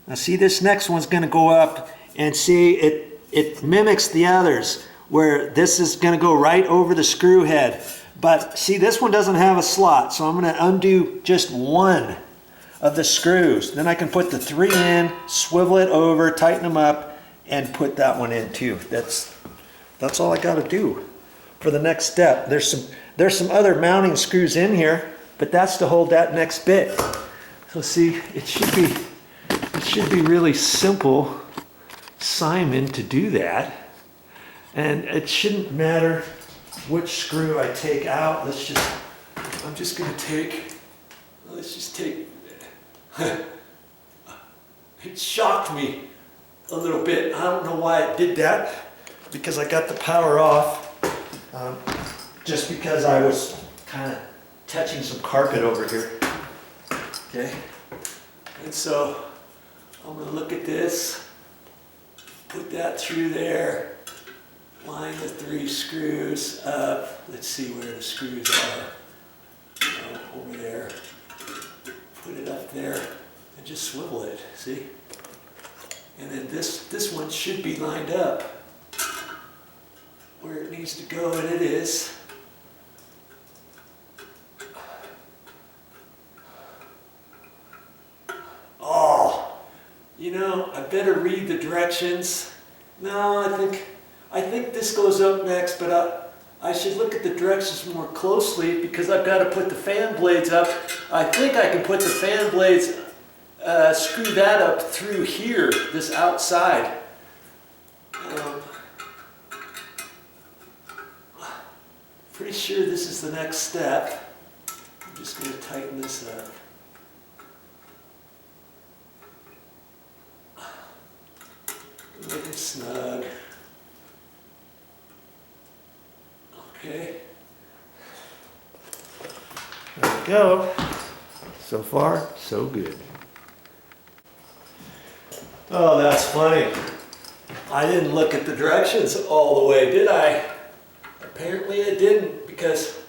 Now see, this next one's going to go up, and see, it mimics the others, where this is going to go right over the screw head. But see, this one doesn't have a slot, so I'm going to undo just one of the screws. Then I can put the 3 in, swivel it over, tighten them up, and put that one in too. That's all I got to do for the next step. There's some other mounting screws in here, but that's to hold that next bit. So see, it should be really simple, Simon, to do that. And it shouldn't matter which screw I take out. Let's just take, it shocked me a little bit. I don't know why it did that, because I got the power off, just because I was kind of touching some carpet over here. Okay, and so I'm going to look at this, put that through there, line the 3 screws up. Let's see where the screws are. Over there. Put it up there and just swivel it, see? And then this one should be lined up where it needs to go, and it is. Oh, you know, I better read the directions. No, I think this goes up next, but I should look at the directions more closely, because I've got to put the fan blades up. I think I can put the fan blades, screw that up through here, this outside. Pretty sure this is the next step. I'm just going to tighten this up. Make it snug. Okay. There we go. So far, so good. Oh, that's funny. I didn't look at the directions all the way, did I? Apparently I didn't, because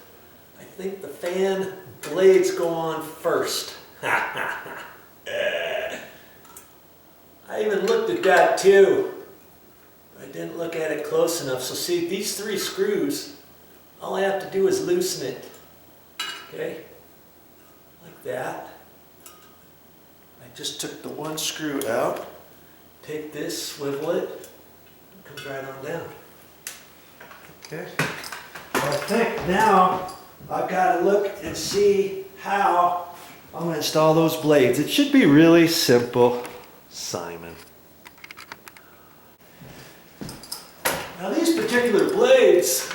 I think the fan blades go on first. I even looked at that too. I didn't look at it close enough. So see, these 3 screws, all I have to do is loosen it. Okay? Like that. I just took the 1 screw out. Take this, swivel it, it comes right on down. Okay? Well, I think now I've got to look and see how I'm going to install those blades. It should be really simple, Simon. Now these particular blades,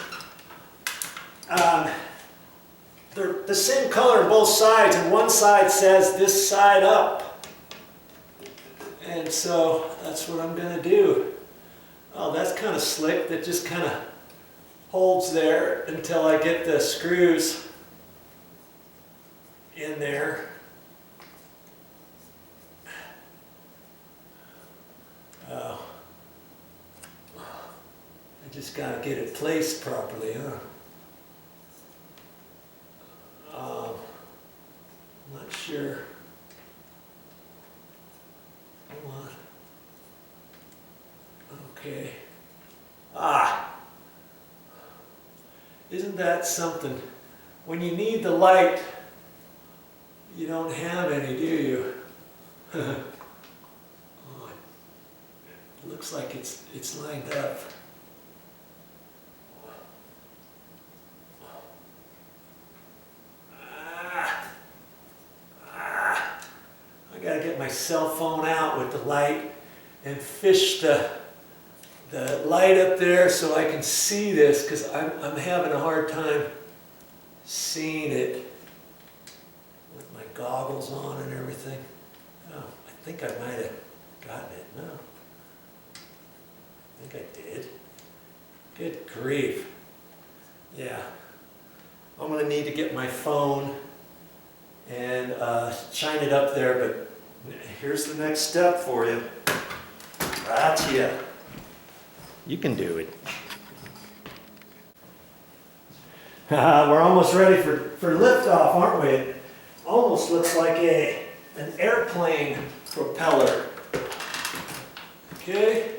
they're the same color on both sides, and one side says this side up. And so that's what I'm going to do. Oh, that's kind of slick. That just kind of holds there until I get the screws in there. Oh. I just got to get it placed properly, huh? I'm not sure. Hold on. Okay. Isn't that something? When you need the light, you don't have any, do you? Oh, it looks like it's lined up. I gotta get my cell phone out with the light and fish the light up there so I can see this, because I'm having a hard time seeing it with my goggles on and everything. Oh, I think I might have gotten it. No. I think I did. Good grief. Yeah. I'm going to need to get my phone and shine it up there, but here's the next step for you. Gotcha. You can do it. We're almost ready for liftoff, aren't we? It almost looks like an airplane propeller. Okay,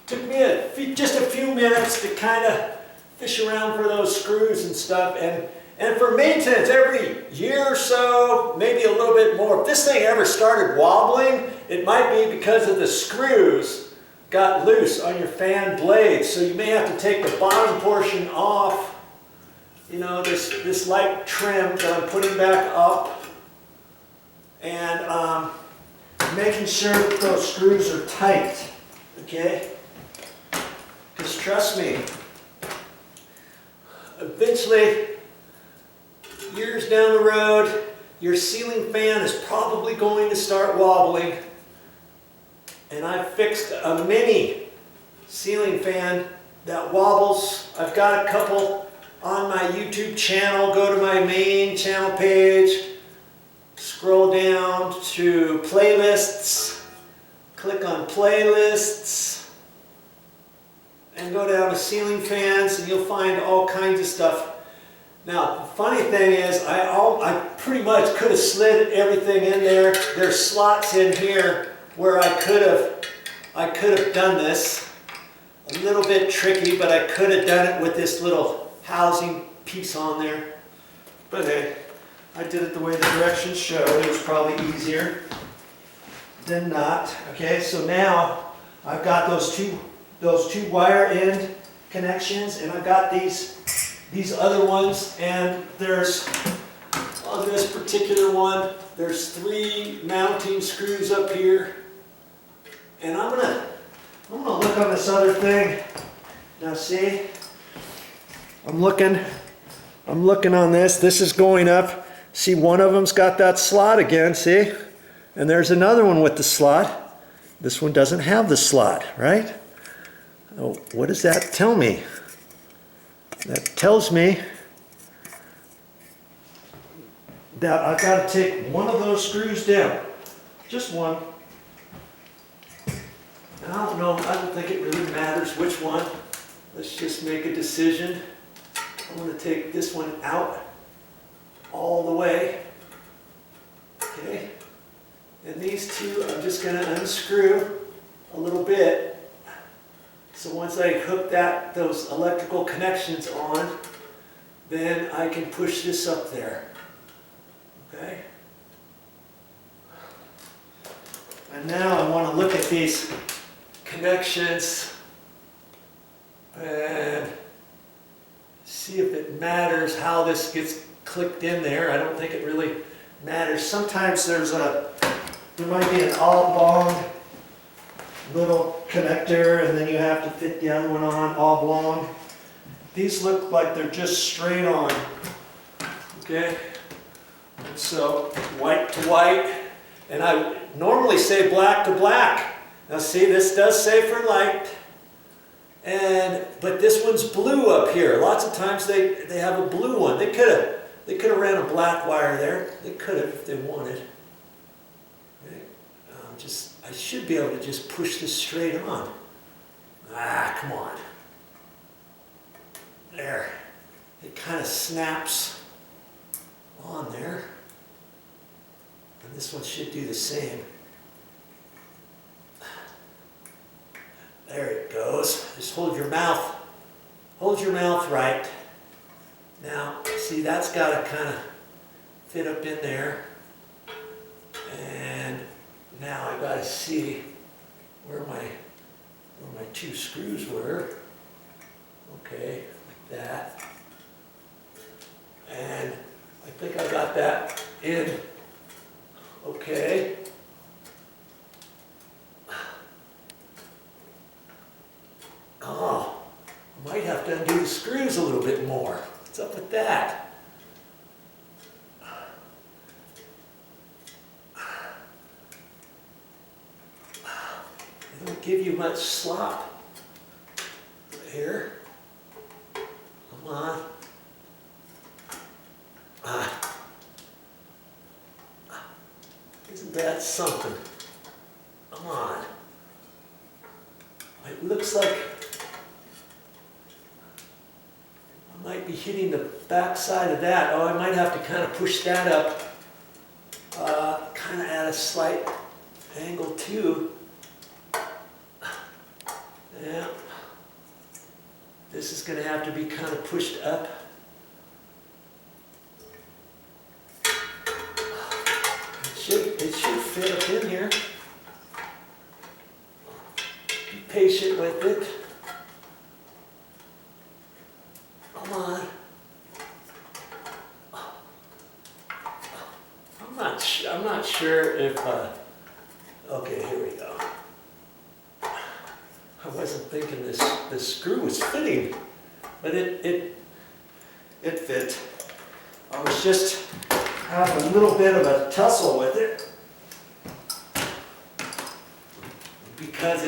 took me just a few minutes to kind of fish around for those screws and stuff, and for maintenance every year or so, maybe a little bit more. If this thing ever started wobbling, it might be because of the screws got loose on your fan blades. So you may have to take the bottom portion off, you know, this light trim that I'm putting back up, and making sure that those screws are tight, okay? Because trust me, eventually, years down the road, your ceiling fan is probably going to start wobbling. And I've fixed a mini ceiling fan that wobbles. I've got a couple on my YouTube channel. Go to my main channel page, scroll down to playlists, click on playlists, and go down to ceiling fans, and you'll find all kinds of stuff. Now, the funny thing is, I pretty much could have slid everything in there. There's slots in here where I could have done this. A little bit tricky, but I could have done it with this little housing piece on there. But hey, I did it the way the directions showed. It was probably easier than not. Okay, so now I've got those two wire end connections, and I've got these other ones, and there's, on this particular one, there's 3 mounting screws up here. And I'm gonna look on this other thing. Now see, I'm looking on this. This is going up. See, one of them's got that slot again, see? And there's another one with the slot. This one doesn't have the slot, right? Oh, what does that tell me? That tells me that I've got to take one of those screws down. Just one. I don't know, I don't think it really matters which one. Let's just make a decision. I'm going to take this one out all the way. Okay. And these two I'm just going to unscrew a little bit. So once I hook those electrical connections on, then I can push this up there. Okay? And now I want to look at these connections and see if it matters how this gets clicked in there. I don't think it really matters. Sometimes there might be an oblong little connector, and then you have to fit the other one on oblong. These look like they're just straight on. Okay? And so white to white, and I normally say black to black. Now see, this does say for light, but this one's blue up here. Lots of times they have a blue one. They could have ran a black wire there. They could have if they wanted. Okay. I should be able to just push this straight on. Ah, come on. There. It kind of snaps on there. And this one should do the same. There it goes. Just hold your mouth right. Now, see, that's got to kind of fit up in there. And now I got to see where my 2 screws were. Okay, like that. And I think I got that in. Okay. Oh, I might have to undo the screws a little bit more. What's up with that? They don't give you much slop here. Come on. Isn't that something? Come on. It looks like I might be hitting the back side of that. Oh, I might have to kind of push that up, kind of at a slight angle too. Yeah. This is going to have to be kind of pushed up. It should fit up in here. Be patient with it. Come on. I'm not sure if, okay, here we go. I wasn't thinking this screw was fitting, but it fit. I was just having a little bit of a tussle with it because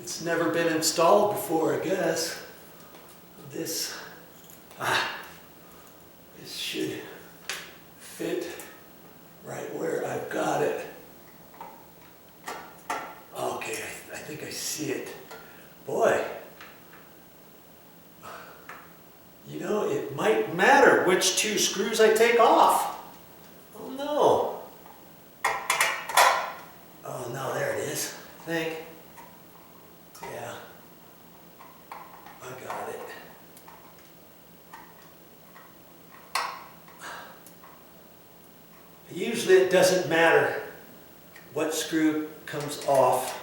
it's never been installed before, I guess. This should fit right where I've got it. Okay, I think I see it. Boy, you know, it might matter which two screws I take off. Oh no. Oh no, there it is, I think. Yeah, I got it. Usually it doesn't matter what screw comes off,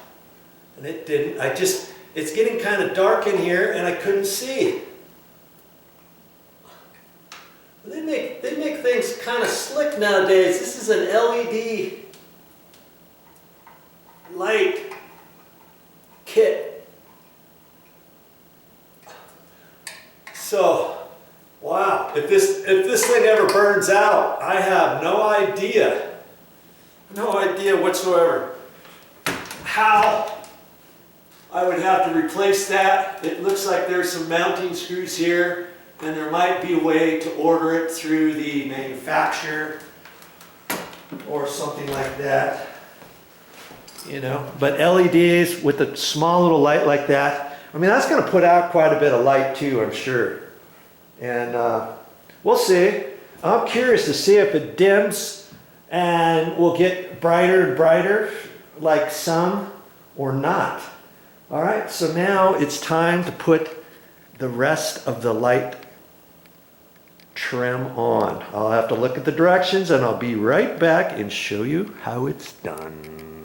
and it didn't. It's getting kind of dark in here and I couldn't see. They make things kind of slick nowadays. This is an LED light kit. So, wow, if this thing ever burns out, I have no idea whatsoever how I would have to replace that. It looks like there's some mounting screws here, and there might be a way to order it through the manufacturer or something like that. You know, but LEDs with a small little light like that, I mean, that's going to put out quite a bit of light too, I'm sure. And we'll see. I'm curious to see if it dims and will get brighter and brighter like some or not. All right, so now it's time to put the rest of the light trim on. I'll have to look at the directions and I'll be right back and show you how it's done.